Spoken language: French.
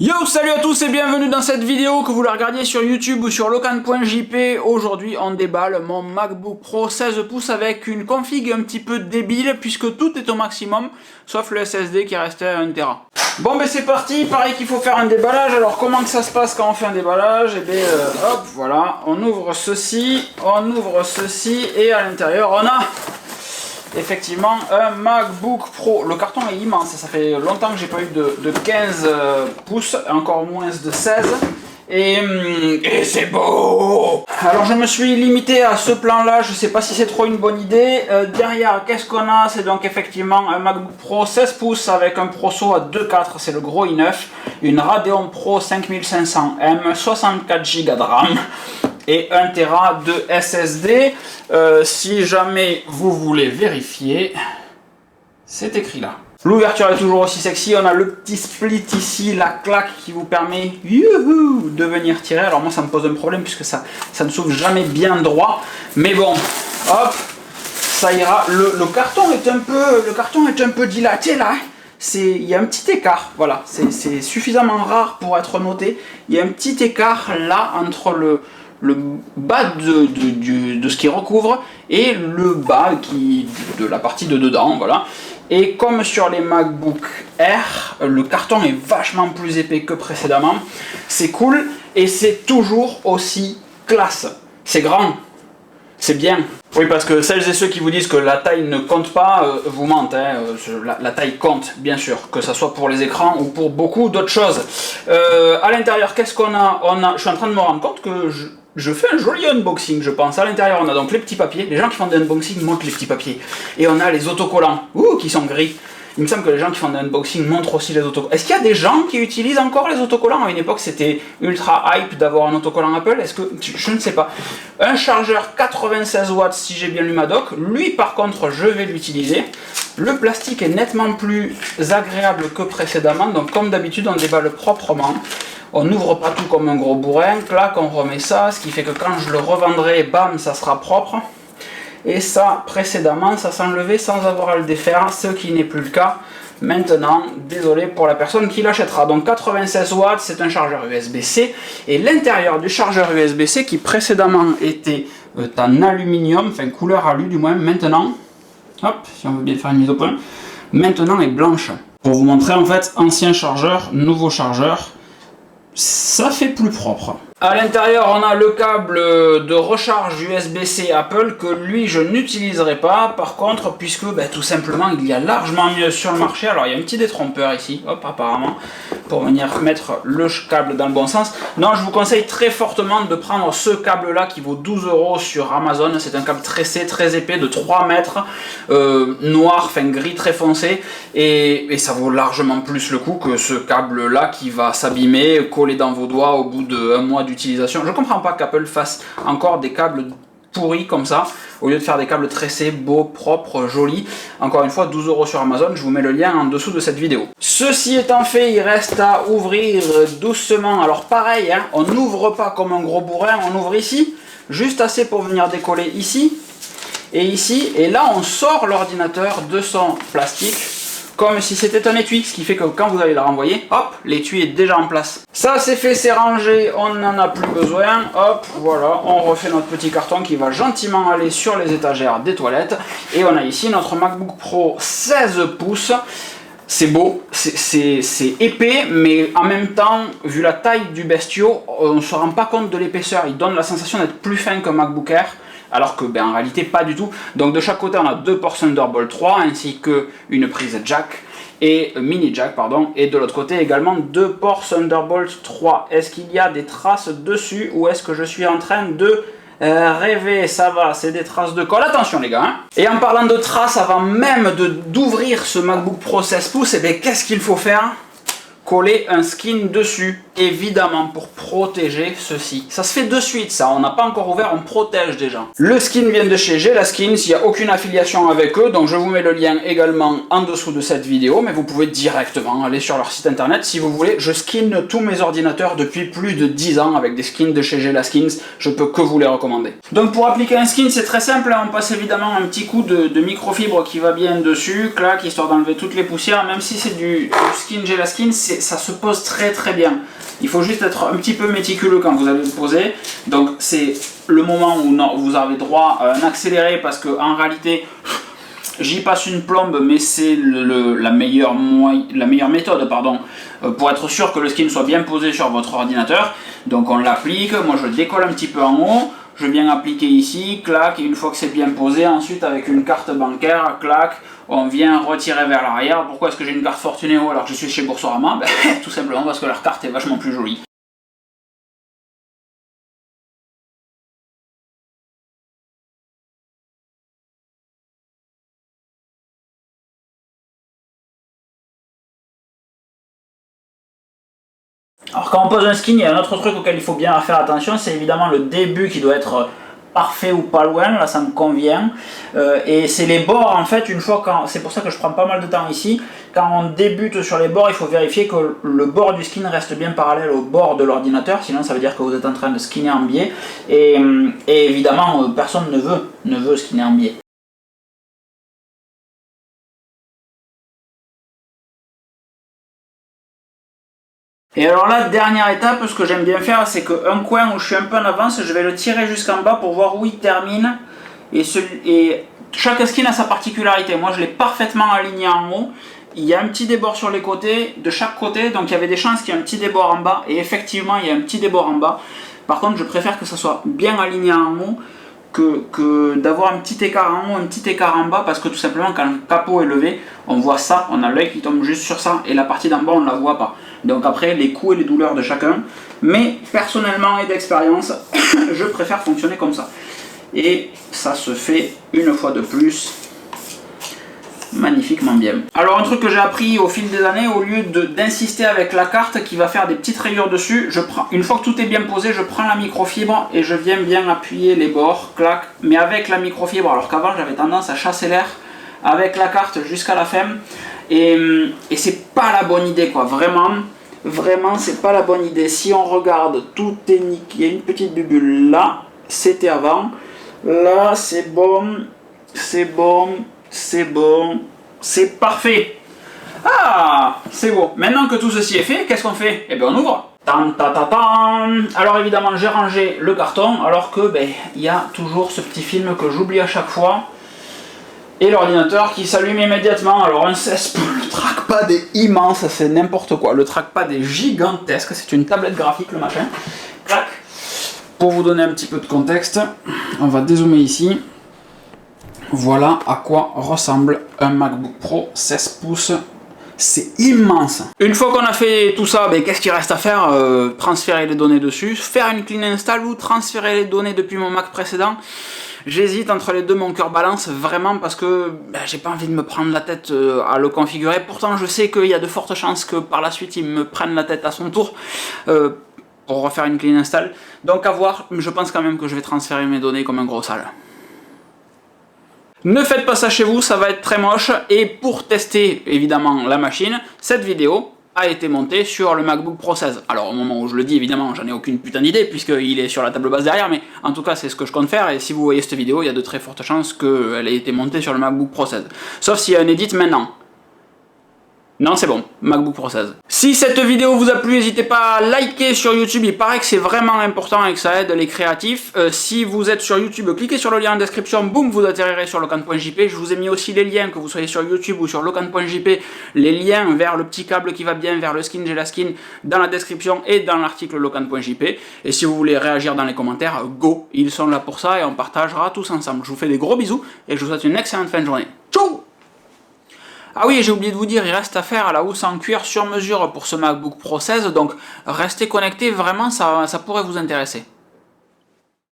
Yo, salut à tous et bienvenue dans cette vidéo, que vous la regardiez sur YouTube ou sur locan.jp. Aujourd'hui on déballe mon MacBook Pro 16 pouces avec une config un petit peu débile puisque tout est au maximum sauf le SSD qui est resté à 1 Tera. Bon ben c'est parti, pareil qu'il faut faire un déballage. Alors comment que ça se passe quand on fait un déballage? Et bien hop, voilà, on ouvre ceci et à l'intérieur on a effectivement un MacBook Pro. Le carton est immense, ça fait longtemps que j'ai pas eu de 15 pouces, encore moins de 16. Et c'est beau. Alors je me suis limité à ce plan là, je sais pas si c'est trop une bonne idée. Derrière, qu'est-ce qu'on a? C'est donc effectivement un MacBook Pro 16 pouces avec un Proso à 2.4, c'est le gros i9, une Radeon Pro 5500M, 64 Go de RAM et 1 Tera de SSD. Si jamais vous voulez vérifier, c'est écrit là. L'ouverture est toujours aussi sexy, on a le petit split ici, la claque qui vous permet de venir tirer. Alors moi ça me pose un problème puisque ça ne s'ouvre jamais bien droit, mais bon, hop, ça ira. Le carton est un peu dilaté là. Il y a un petit écart, voilà, c'est suffisamment rare pour être noté. Il y a un petit écart là entre le bas de ce qui recouvre et le bas de la partie de dedans, voilà. Et comme sur les MacBook Air, le carton est vachement plus épais que précédemment. C'est cool et c'est toujours aussi classe. C'est grand, c'est bien. Oui, parce que celles et ceux qui vous disent que la taille ne compte pas, vous mentent. Hein. La taille compte, bien sûr, que ce soit pour les écrans ou pour beaucoup d'autres choses. À l'intérieur, qu'est-ce qu'on a? Je suis en train de me rendre compte que je fais un joli unboxing, je pense. À l'intérieur, on a donc les petits papiers. Les gens qui font des unboxings montrent les petits papiers. Et on a les autocollants, qui sont gris. Il me semble que les gens qui font des unboxings montrent aussi les autocollants. Est-ce qu'il y a des gens qui utilisent encore les autocollants? À une époque, c'était ultra hype d'avoir un autocollant Apple. Est-ce que... Je ne sais pas. Un chargeur 96 watts, si j'ai bien lu ma doc. Lui, par contre, je vais l'utiliser. Le plastique est nettement plus agréable que précédemment. Donc, comme d'habitude, on déballe proprement. On n'ouvre pas tout comme un gros bourrin, clac, on remet ça, ce qui fait que quand je le revendrai, bam, ça sera propre. Et ça, précédemment, ça s'enlevait sans avoir à le défaire, ce qui n'est plus le cas maintenant. Désolé pour la personne qui l'achètera. Donc 96 watts, c'est un chargeur USB-C. Et l'intérieur du chargeur USB-C, qui précédemment était en aluminium, enfin couleur alu du moins, maintenant, hop, si on veut bien faire une mise au point, maintenant est blanche. Pour vous montrer en fait, ancien chargeur, nouveau chargeur. Ça fait plus propre. À l'intérieur, on a le câble de recharge USB-C Apple que lui, je n'utiliserai pas. Par contre, puisque tout simplement, il y a largement mieux sur le marché. Alors, il y a un petit détrompeur ici, hop, apparemment, pour venir mettre le câble dans le bon sens. Non, je vous conseille très fortement de prendre ce câble-là qui vaut 12 € sur Amazon. C'est un câble tressé, très épais, de 3 mètres, noir, enfin gris très foncé. Et ça vaut largement plus le coup que ce câble-là qui va s'abîmer, coller dans vos doigts au bout d'un mois d'utilisation. Je comprends pas qu'Apple fasse encore des câbles pourris comme ça, au lieu de faire des câbles tressés, beaux, propres, jolis. Encore une fois, 12 € sur Amazon, je vous mets le lien en dessous de cette vidéo. Ceci étant fait, il reste à ouvrir doucement. Alors pareil, hein, on n'ouvre pas comme un gros bourrin, on ouvre ici, juste assez pour venir décoller ici, et ici, et là on sort l'ordinateur de son plastique, comme si c'était un étui, ce qui fait que quand vous allez le renvoyer, hop, l'étui est déjà en place. Ça c'est fait, c'est rangé, on n'en a plus besoin, hop, voilà, on refait notre petit carton qui va gentiment aller sur les étagères des toilettes, et on a ici notre MacBook Pro 16 pouces, c'est beau, c'est épais, mais en même temps, vu la taille du bestiau, on ne se rend pas compte de l'épaisseur, il donne la sensation d'être plus fin qu'un MacBook Air, alors que en réalité pas du tout. Donc de chaque côté on a 2 ports Thunderbolt 3 ainsi que une prise jack et mini jack pardon, et de l'autre côté également 2 ports Thunderbolt 3. Est-ce qu'il y a des traces dessus ou est-ce que je suis en train de rêver? Ça va, c'est des traces de colle. Attention les gars, hein. Et en parlant de traces, avant même d'ouvrir ce MacBook Pro 16 pouces, et bien qu'est-ce qu'il faut faire? Coller un skin dessus, évidemment, pour protéger ceci. Ça se fait de suite, ça, on n'a pas encore ouvert, on protège déjà. Le skin vient de chez Gelaskins, il n'y a aucune affiliation avec eux, donc je vous mets le lien également en dessous de cette vidéo, mais vous pouvez directement aller sur leur site internet si vous voulez. Je skin tous mes ordinateurs depuis plus de 10 ans avec des skins de chez Gelaskins, je peux que vous les recommander. Donc pour appliquer un skin, c'est très simple, on passe évidemment un petit coup de microfibre qui va bien dessus, clac, histoire d'enlever toutes les poussières, même si c'est du skin Gelaskins, ça se pose très très bien. Il faut juste être un petit peu méticuleux quand vous allez le poser. Donc c'est le moment où vous avez droit à un accéléré parce que en réalité, j'y passe une plombe, mais c'est la meilleure méthode pour être sûr que le skin soit bien posé sur votre ordinateur. Donc on l'applique, moi je décolle un petit peu en haut, je viens appliquer ici, clac, et une fois que c'est bien posé, ensuite avec une carte bancaire, clac, on vient retirer vers l'arrière. Pourquoi est-ce que j'ai une carte Fortunéo alors que je suis chez Boursorama? Tout simplement parce que leur carte est vachement plus jolie. Alors quand on pose un skin, il y a un autre truc auquel il faut bien faire attention, c'est évidemment le début qui doit être parfait ou pas loin, là ça me convient. Et c'est les bords en fait, c'est pour ça que je prends pas mal de temps ici, quand on débute sur les bords, il faut vérifier que le bord du skin reste bien parallèle au bord de l'ordinateur, sinon ça veut dire que vous êtes en train de skinner en biais, et évidemment personne ne veut skinner en biais. Et alors là, dernière étape, ce que j'aime bien faire, c'est qu'un coin où je suis un peu en avance, je vais le tirer jusqu'en bas pour voir où il termine. Et chaque skin a sa particularité. Moi, je l'ai parfaitement aligné en haut. Il y a un petit débord sur les côtés, de chaque côté, donc il y avait des chances qu'il y ait un petit débord en bas. Et effectivement, il y a un petit débord en bas. Par contre, je préfère que ça soit bien aligné en haut que d'avoir un petit écart en haut, un petit écart en bas, parce que tout simplement quand le capot est levé, on voit ça, on a l'œil qui tombe juste sur ça, et la partie d'en bas on ne la voit pas. Donc après, les coups et les douleurs de chacun, mais personnellement et d'expérience, je préfère fonctionner comme ça. Et ça se fait une fois de plus magnifiquement bien. Alors un truc que j'ai appris au fil des années, au lieu d'insister avec la carte qui va faire des petites rayures dessus, une fois que tout est bien posé, je prends la microfibre et je viens bien appuyer les bords, clac, mais avec la microfibre, alors qu'avant j'avais tendance à chasser l'air avec la carte jusqu'à la fin, et c'est pas la bonne idée quoi, vraiment c'est pas la bonne idée. Si on regarde, tout est nickel, il y a une petite bubule là, c'était avant, là c'est bon, c'est parfait. Ah, c'est beau. Maintenant que tout ceci est fait, qu'est-ce qu'on fait? Eh bien on ouvre. Alors évidemment j'ai rangé le carton, alors que il y a toujours ce petit film que j'oublie à chaque fois. Et l'ordinateur qui s'allume immédiatement. Alors un cesspool, le trackpad est immense, c'est n'importe quoi. Le trackpad est gigantesque, c'est une tablette graphique le machin. Clac. Pour vous donner un petit peu de contexte, on va dézoomer ici. Voilà à quoi ressemble un MacBook Pro 16 pouces. C'est immense. Une fois qu'on a fait tout ça, qu'est-ce qu'il reste à faire? Transférer les données dessus, faire une clean install ou transférer les données depuis mon Mac précédent. J'hésite entre les deux, mon cœur balance vraiment parce que j'ai pas envie de me prendre la tête à le configurer. Pourtant je sais qu'il y a de fortes chances que par la suite il me prenne la tête à son tour pour refaire une clean install. Donc à voir, je pense quand même que je vais transférer mes données comme un gros sale. Ne faites pas ça chez vous, ça va être très moche. Et pour tester évidemment la machine, cette vidéo a été montée sur le MacBook Pro 16. Alors au moment où je le dis, évidemment, j'en ai aucune putain d'idée puisqu'il est sur la table basse derrière, mais en tout cas c'est ce que je compte faire, et si vous voyez cette vidéo, il y a de très fortes chances qu'elle ait été montée sur le MacBook Pro 16. Sauf s'il y a un edit maintenant. Non, c'est bon, MacBook Pro 16. Si cette vidéo vous a plu, n'hésitez pas à liker sur YouTube, il paraît que c'est vraiment important et que ça aide les créatifs. Si vous êtes sur YouTube, cliquez sur le lien en description, boum, vous atterrirez sur Locan.jp. Je vous ai mis aussi les liens, que vous soyez sur YouTube ou sur Locan.jp, les liens vers le petit câble qui va bien, vers le skin, j'ai la skin, dans la description et dans l'article Locan.jp. Et si vous voulez réagir dans les commentaires, go, ils sont là pour ça et on partagera tous ensemble. Je vous fais des gros bisous et je vous souhaite une excellente fin de journée. Ciao! Ah oui, j'ai oublié de vous dire, il reste à faire la housse en cuir sur mesure pour ce MacBook Pro 16, donc restez connectés, vraiment ça pourrait vous intéresser.